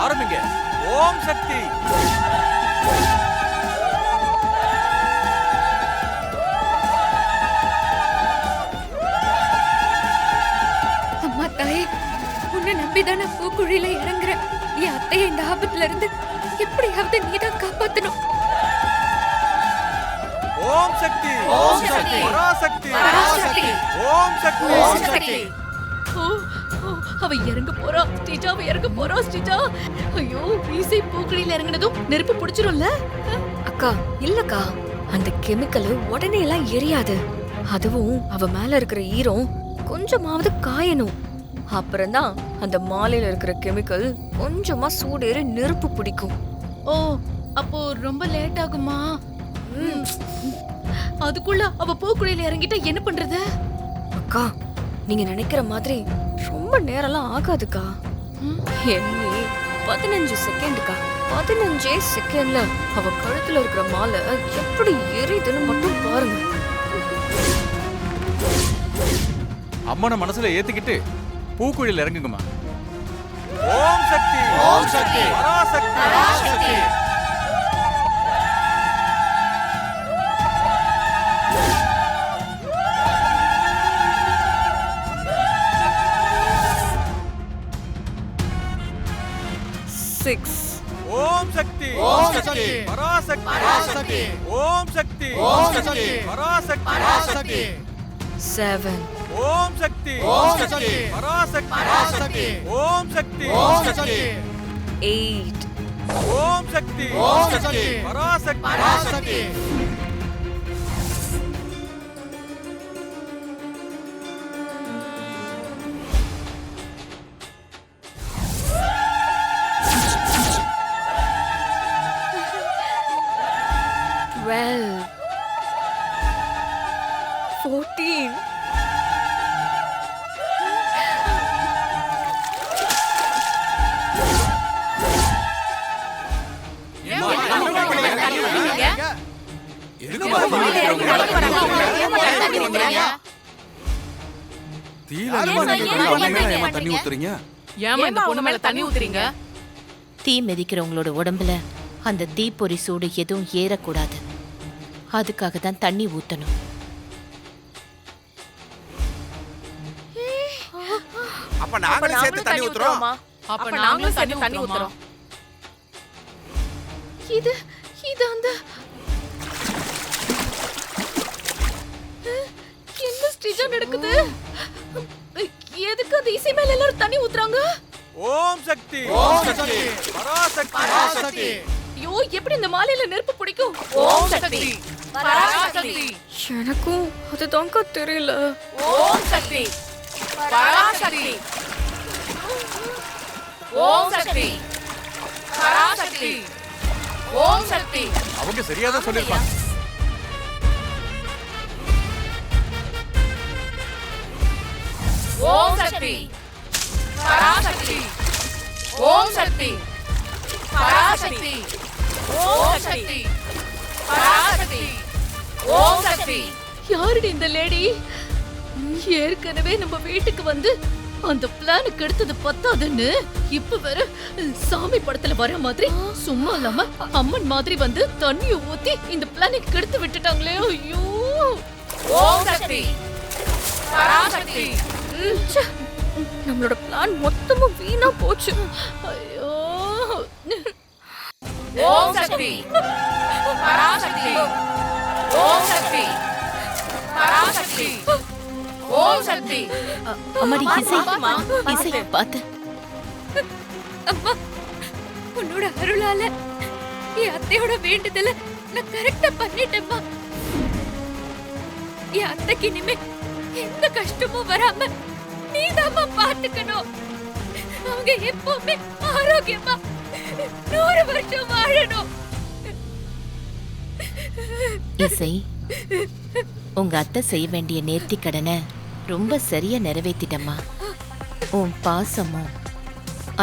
ஆரம்பிங்க. ஓம் சக்தி. அம்மா தாயே, உன்னை நம்பிதான பூக்குழியில இறங்குறேன். என் அத்தையை இந்த ஆபத்துல இருந்து எப்படியாவது நீதான் காப்பாத்தணும். ஓம் சக்தி. ஓம் சக்தி. பராசக்தி. பராசக்தி. ஓம் சக்தி. ஓம் சக்தி. அவ இறங்க போறா ஸ்ரீஜா, அவ இறங்க போறா ஸ்ரீஜா. ஐயோ, ஈசை பூக்குழியில இறங்குனதும் நெருப்பு பிடிச்சிரும்ல. அக்கா இல்லக்கா, அந்த கெமிக்கல் உடனே எல்லாம் எரியாது. அதுவும் அவ மேல இருக்கிற ஈரம் கொஞ்சமாவது காயணும். அப்புறம்தான் அந்த மாலையில இருக்கிற கெமிக்கல் கொஞ்சமா சூடேறி நெருப்பு பிடிக்கும். ஓ, அப்போ ரொம்ப லேட் ஆகுமா? அதுக்குள்ள அவ பூக்குழியில இறங்கிட்டா என்ன பண்றது? அக்கா, நீங்க நினைக்கிற மாதிரி ரொம்ப நேரம்லாம் ஆகாதுக்கா. எண்ணி 15 செகண்டுக்கா. 15 செகண்ட்ல அவ கழுத்துல இருக்கிற மாலை எப்படி எரியுதுன்னு மட்டும் பாருங்க. அம்மனை மனசுல ஏத்துக்கிட்டு பூக்குழியில இறங்குங்கம்மா. ஓம் சக்தி. ஓம் சக்தி. பராசக்தி. பராசக்தி. ஓம் சக்தி. ஓம் சக்தி. பராசக்தி. பராசக்தி. ஓம் சக்தி. ஓம் சக்தி. பராசக்தி. பராசக்தி. 7 ஓம் சக்தி. ஓம் சக்தி. பராசக்தி. பராசக்தி. ஓம் சக்தி. ஓம் சக்தி. 8 ஓம் சக்தி. ஓம் சக்தி. பராசக்தி. பராசக்தி. Twelve, 14. தண்ணி ஊத்துறீங்க. ஏமா இந்த பொண்ணு மேல தண்ணி ஊத்துறீங்க? தீ மிதிக்கிறவங்களோட உடம்புல அந்த தீப்பொறி சூடு எதுவும் ஏறக்கூடாது. அதுக்காக தான் தண்ணி ஊத்தணும். அப்ப நாங்களும் சேர்த்து தண்ணி ஊத்துறோம். அப்ப நாங்களும் சேர்த்து தண்ணி ஊத்துறோம். இது இது அந்த என்ன ஸ்ரீஜா நடக்குது? எதுக்கு அந்த இசை மேல எல்லாரும் தண்ணி ஊத்துறாங்க? ஓம் சக்தி. ஓம் சக்தி. பராசக்தி. பராசக்தி. ஐயோ, எப்படி இந்த மாலையில நெருப்பு பிடிக்கும்? ஓம் சக்தி. பராசக்தி. எனக்கும் அதுதான்க்கா தெரியல. ஓம் சக்தி. பராசக்தி. ஓம் சக்தி. பராசக்தி. ஓம் சக்தி. அவங்க சரியாதான் சொல்லிருப்பாங்க. ஓம் சக்தி. பராசக்தி. ஓம் சக்தி. பராசக்தி. ஓம் சக்தி. பராசக்தி. ஓம் சக்தி. யாருடி இந்த லேடி? ஏற்கனவே நம்ம வீட்டுக்கு வந்து அந்த பிளானுக்கு எடுத்தது பத்தாதுன்னு இப்ப வேற சாமி படத்துல வர மாதிரி சும்மா இல்லாம அம்மன் மாதிரி வந்து தண்ணிய ஊத்தி இந்த பிளானுக்கு எடுத்து விட்டுட்டாங்களே. ஐயோ! ஓம் சக்தி. பராசக்தி. நம்மளோட பிளான் மொத்தமும் வீணா போச்சு. ஐயோ! ஓம் சக்தி. பராசக்தி. ஓம் சக்தி. பராசக்தி. ஓம் சக்தி. அம்மாடி இசை, இசை பார்த்து. அம்மா, உன்னோட அருளால என் அத்தையோட வேண்டுதல நான் கரெக்டா பண்ணிட்டேம்மா. என் அத்தைக்கு இனிமே எந்த கஷ்டமும் வராம நீதாம்மா பாத்துக்கணும். அவங்க எப்பவுமே ஆரோக்கியமா 100 வருஷம் வாழணும். இசை, உங்க அத்தை செய்ய வேண்டிய நேர்த்தி கடனை ரொம்ப சரியா நிறைவேத்திட்டம்மா. உன் பாசமும்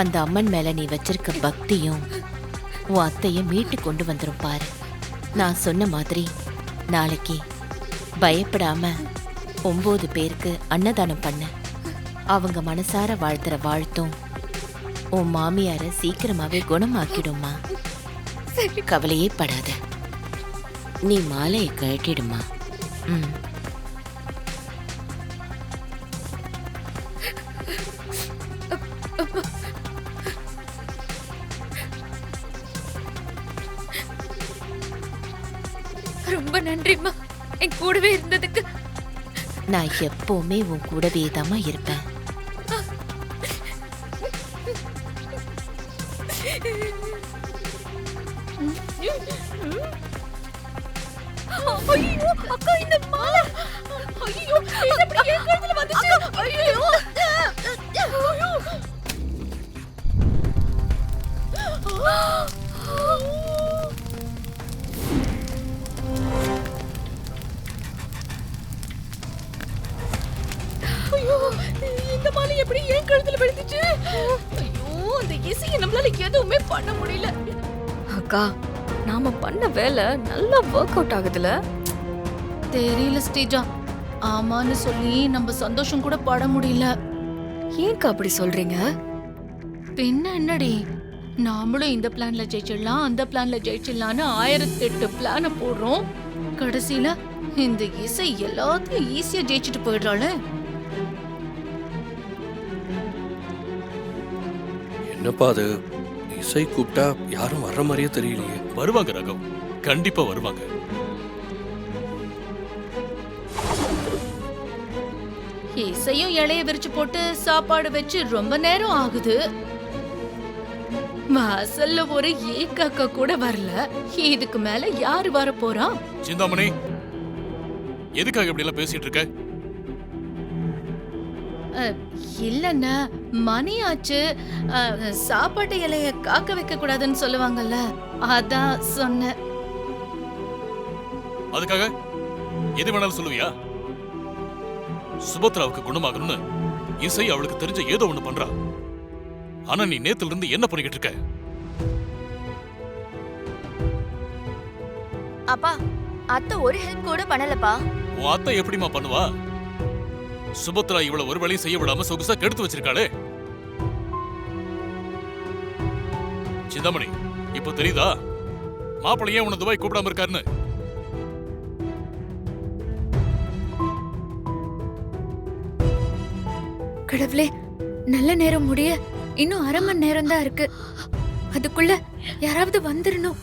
அந்த அம்மன் மேல நீ வச்சிருக்க பக்தியும் உன் அத்தைய மீட்டு கொண்டு வந்துரும் பாரு. நான் சொன்ன மாதிரி நாளைக்கு பயப்படாம 9 பேருக்கு அன்னதானம் பண்ண. அவங்க மனசார வாழ்த்துற வாழ்த்தும் உன் மாமியார சீக்கிரமாவே குணமாக்கிடுமா. கவலையே படாத. நீ மாலையை கழட்டிடுமா. ம். ரொம்ப நன்றிம்மா, என் கூடவே இருந்ததுக்கு. நான் எப்பவுமே உன் கூடவே தாம்மா இருப்பேன். ஐயோ அக்கா, இந்த மாலை. ஐயோ, இது எப்படி என் கழுத்துல வந்துச்சு? ஐயோ. ஐயோ, இந்த மாலை எப்படி என் கழுத்துல விழுந்துச்சு? ஐயோ, அந்த இசையை நம்மளால எதுவுமே பண்ண முடியல. அக்கா, நாம பண்ண வேலை நல்லா ஒர்க் அவுட் ஆகுதுல. தெரியல ஸ்ரீஜா. ஆமான்னு சொல்லி நம்ம சந்தோஷம் கூட பட முடியல. ஏன்க்கா அப்படி சொல்றீங்க? பின்ன என்னடி, நாமளும் இந்த பிளான்ல ஜெயிச்சிடலாம், அந்த பிளான்ல ஜெயிச்சிடலான்னு 1008 பிளான போடுறோம். கடைசியில இந்த இசை எல்லாத்தையும் ஈஸியா ஜெயிச்சுட்டு போயிடுறாளே. என்னப்பா அது, இசை கூப்பிட்டா யாரும் வர்ற மாதிரியே தெரியலையே. வருவாங்க ரகம், கண்டிப்பா வருவாங்க. இசையும் இலைய விரிச்சு போட்டு சாப்பாடு வச்சு ரொம்ப நேரம் ஆகுது. வாசல்ல ஒரு ஏக்காக்கா கூட வரல. இதுக்கு மேல யாரு வர போறா? சிந்தாமணி, எதுக்காக இப்படி எல்லாம் பேசிட்டு இருக்க? இல்லன்னா மணி ஆச்சு, சாப்பாட்டு இலைய காக்க வைக்க கூடாதுன்னு சொல்லுவாங்கல்ல, அதான் சொன்னேன். அதுக்காக எது வேணாலும் சொல்லுவியா? சுபத்ராவுக்கு குணமாகணும்னு இசை அவளுக்கு தெரிஞ்ச ஏதோ ஒண்ணு பண்றா. ஆனா நீ நேத்துல இருந்து என்ன பண்ணிக்கிட்டு இருக்க? அப்பா, அத்தை ஒரு ஹெல்ப் கூட பண்ணலப்பா. உன் அத்தை எப்படிமா பண்ணுவா? சுபத்ரா இவள ஒரு வேலையும் செய்ய விடாம சொகுசா கெடுத்து வச்சிருக்காளே. சிந்தாமணி, இப்போ தெரியுதா மாப்பிள்ளை ஏன் உன்னை துபாய் கூப்பிடாம இருக்காருன்னு? கடவுளே, நல்ல நேரம் முடிய இன்னும் 1/2 மணி நேரம் தான் இருக்கு. அதுக்குள்ள யாராவது வந்துடணும்.